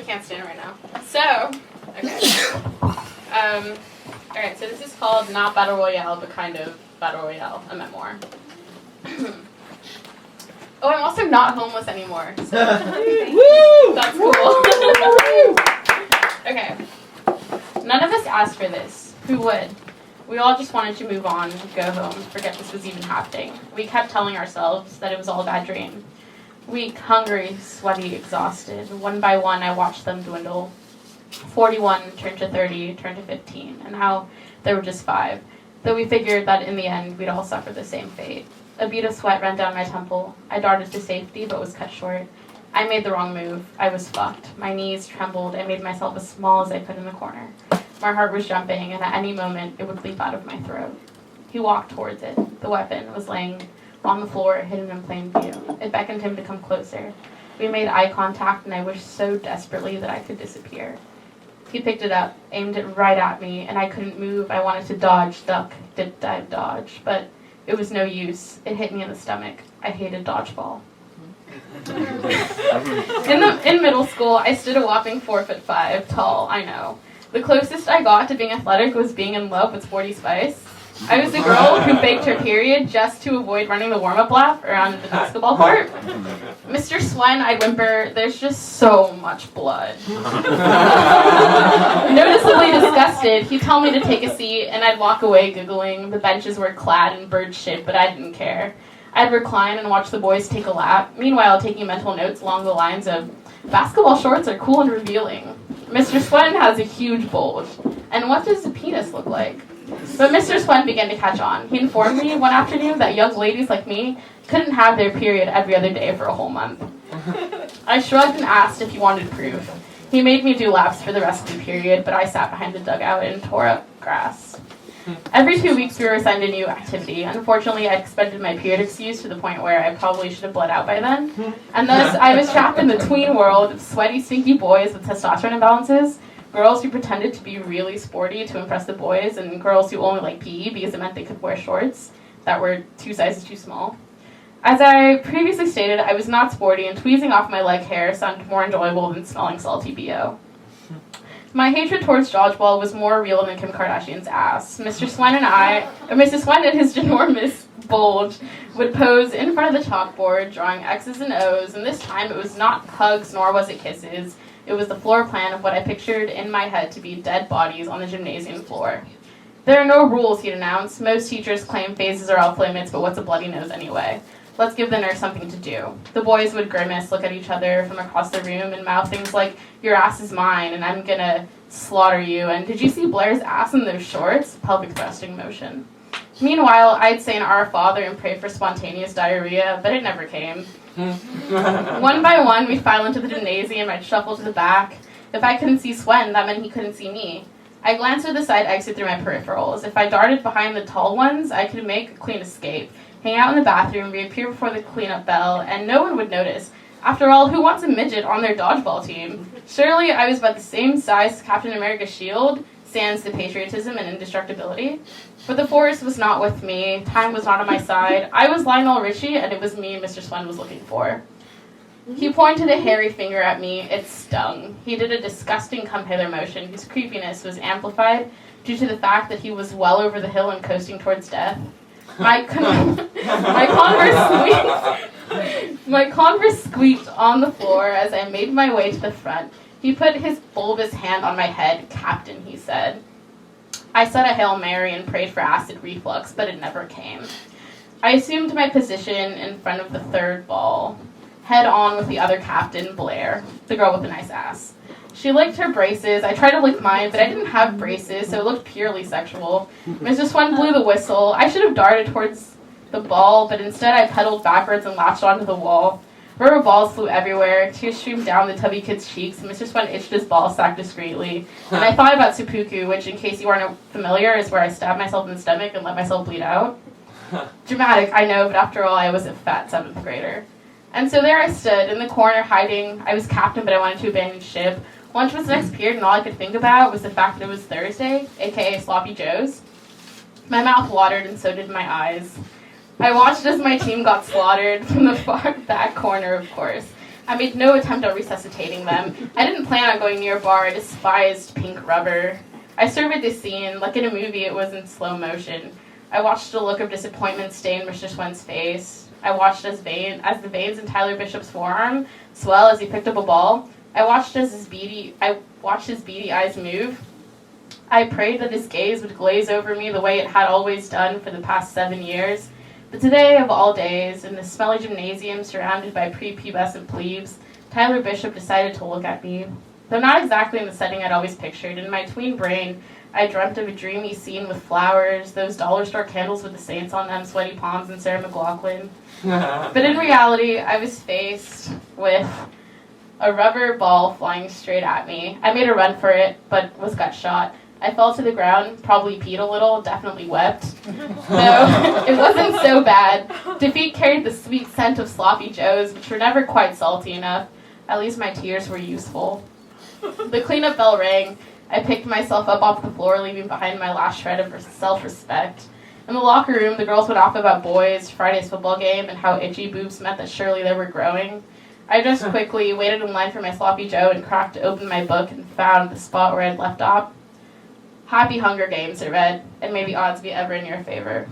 really can't stand right now. So, okay. Alright, so this is called Not Battle Royale, but kind of Battle Royale, a memoir. Oh, I'm also not homeless anymore. So that's cool. Okay. None of us asked for this. Who would? We all just wanted to move on, go home, forget this was even happening. We kept telling ourselves that it was all a bad dream. Weak, hungry, sweaty, exhausted. One by one, I watched them dwindle. 41 turned to 30, turned to 15, and now there were just 5. Though we figured that in the end, we'd all suffer the same fate. A bead of sweat ran down my temple. I darted to safety, but was cut short. I made the wrong move. I was fucked. My knees trembled. I made myself as small as I could in the corner. My heart was jumping, and at any moment, it would leap out of my throat. He walked towards it. The weapon was laying on the floor, hidden in plain view. It beckoned him to come closer. We made eye contact, and I wished so desperately that I could disappear. He picked it up, aimed it right at me, and I couldn't move. I wanted to dodge, duck, dip, dive, dodge, but it was no use. It hit me in the stomach. I hated dodgeball. In middle school, I stood a whopping 4'5" tall, I know. The closest I got to being athletic was being in love with Sporty Spice. I was the girl who faked her period just to avoid running the warm-up lap around the basketball court. Mr. Swen, I'd whimper, there's just so much blood. Noticeably disgusted, he'd tell me to take a seat, and I'd walk away giggling. The benches were clad in bird shit, but I didn't care. I'd recline and watch the boys take a lap, meanwhile taking mental notes along the lines of, basketball shorts are cool and revealing. Mr. Swen has a huge bulge. And what does a penis look like? But Mr. Swen began to catch on. He informed me one afternoon that young ladies like me couldn't have their period every other day for a whole month. I shrugged and asked if he wanted proof. He made me do laps for the rest of the period, but I sat behind the dugout and tore up grass. Every 2 weeks we were assigned a new activity. Unfortunately, I expended my period excuse to the point where I probably should have bled out by then. And thus, I was trapped in the tween world of sweaty, stinky boys with testosterone imbalances, girls who pretended to be really sporty to impress the boys, and girls who only liked PE because it meant they could wear shorts that were 2 sizes too small. As I previously stated, I was not sporty, and tweezing off my leg hair sounded more enjoyable than smelling salty BO. My hatred towards dodgeball was more real than Kim Kardashian's ass. Mr. Swen and his ginormous bulge would pose in front of the chalkboard, drawing X's and O's, and this time it was not hugs nor was it kisses. It was the floor plan of what I pictured in my head to be dead bodies on the gymnasium floor. There are no rules, he'd announced. Most teachers claim phases are off limits, but what's a bloody nose anyway? Let's give the nurse something to do. The boys would grimace, look at each other from across the room, and mouth things like, your ass is mine, and I'm gonna slaughter you, and did you see Blair's ass in those shorts? Pelvic thrusting motion. Meanwhile, I'd say an Our Father and pray for spontaneous diarrhea, but it never came. One by one, we'd file into the gymnasium, I'd shuffle to the back. If I couldn't see Swen, that meant he couldn't see me. I glanced to the side exit through my peripherals. If I darted behind the tall ones, I could make a clean escape, hang out in the bathroom, reappear before the cleanup bell, and no one would notice. After all, who wants a midget on their dodgeball team? Surely I was about the same size as Captain America's shield, sans the patriotism and indestructibility. But the force was not with me, time was not on my side. I was Lionel Richie, and it was me Mr. Swen was looking for. He pointed a hairy finger at me. It stung. He did a disgusting come-hither motion, whose creepiness was amplified due to the fact that he was well over the hill and coasting towards death. My Converse squeaked on the floor as I made my way to the front. He put his bulbous hand on my head. Captain, he said. I said a Hail Mary and prayed for acid reflux, but it never came. I assumed my position in front of the third ball, head on with the other captain, Blair, the girl with the nice ass. She licked her braces. I tried to lick mine, but I didn't have braces, so it looked purely sexual. Mr. Swen blew the whistle. I should have darted towards the ball, but instead I pedaled backwards and latched onto the wall. Rubber balls flew everywhere. Tears streamed down the tubby kid's cheeks, and Mr. Swen itched his ball sack discreetly. And I thought about seppuku, which, in case you aren't familiar, is where I stab myself in the stomach and let myself bleed out. Dramatic, I know, but after all, I was a fat 7th grader. And so there I stood, in the corner, hiding. I was captain, but I wanted to abandon ship. Lunch was the next period, and all I could think about was the fact that it was Thursday, a.k.a. Sloppy Joe's. My mouth watered, and so did my eyes. I watched as my team got slaughtered from the far back corner, of course. I made no attempt at resuscitating them. I didn't plan on going near a bar. I despised pink rubber. I surveyed the scene. Like in a movie, it was in slow motion. I watched a look of disappointment stain Mr. Swin's face. I watched as the veins in Tyler Bishop's forearm swell as he picked up a ball. I watched his beady eyes move. I prayed that his gaze would glaze over me the way it had always done for the past 7 years. But today, of all days, in the smelly gymnasium surrounded by prepubescent plebes, Tyler Bishop decided to look at me. Though not exactly in the setting I'd always pictured, in my tween brain, I dreamt of a dreamy scene with flowers, those dollar store candles with the saints on them, sweaty palms, and Sarah McLachlan. But in reality, I was faced with a rubber ball flying straight at me. I made a run for it, but was gut shot. I fell to the ground, probably peed a little, definitely wept. No, it wasn't so bad. Defeat carried the sweet scent of sloppy joes, which were never quite salty enough. At least my tears were useful. The cleanup bell rang. I picked myself up off the floor, leaving behind my last shred of self-respect. In the locker room, the girls went off about boys, Friday's football game, and how itchy boobs meant that surely they were growing. I dressed quickly, waited in line for my sloppy joe, and cracked open my book and found the spot where I'd left off. Happy Hunger Games, it read, and may the odds be ever in your favor.